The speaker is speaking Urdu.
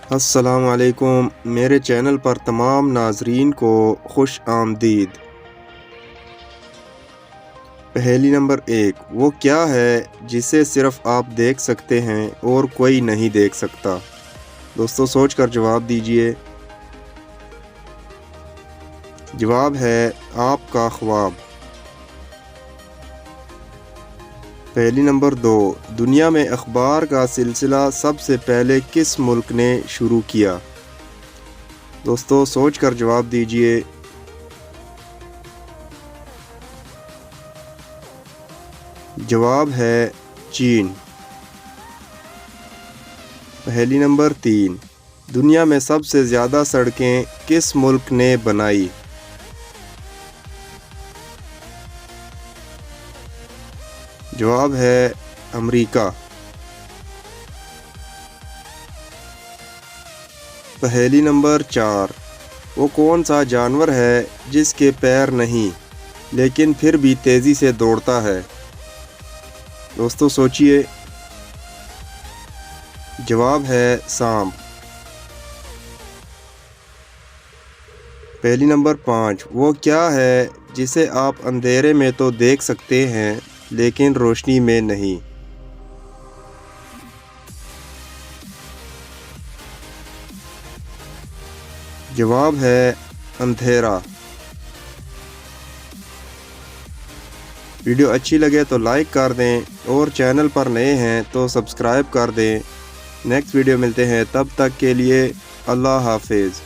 السلام علیکم، میرے چینل پر تمام ناظرین کو خوش آمدید۔ پہیلی نمبر 1، وہ کیا ہے جسے صرف آپ دیکھ سکتے ہیں اور کوئی نہیں دیکھ سکتا؟ دوستو سوچ کر جواب دیجئے۔ جواب ہے آپ کا خواب۔ پہلی نمبر 2، دنیا میں اخبار کا سلسلہ سب سے پہلے کس ملک نے شروع کیا؟ دوستو سوچ کر جواب دیجئے۔ جواب ہے چین۔ پہلی نمبر 3، دنیا میں سب سے زیادہ سڑکیں کس ملک نے بنائی؟ جواب ہے امریکہ۔ پہیلی نمبر 4، وہ کون سا جانور ہے جس کے پیر نہیں لیکن پھر بھی تیزی سے دوڑتا ہے؟ دوستو سوچئے۔ جواب ہے سانپ۔ پہلی نمبر 5، وہ کیا ہے جسے آپ اندھیرے میں تو دیکھ سکتے ہیں لیکن روشنی میں نہیں؟ جواب ہے اندھیرا۔ ویڈیو اچھی لگے تو لائک کر دیں اور چینل پر نئے ہیں تو سبسکرائب کر دیں۔ نیکسٹ ویڈیو ملتے ہیں، تب تک کے لیے اللہ حافظ۔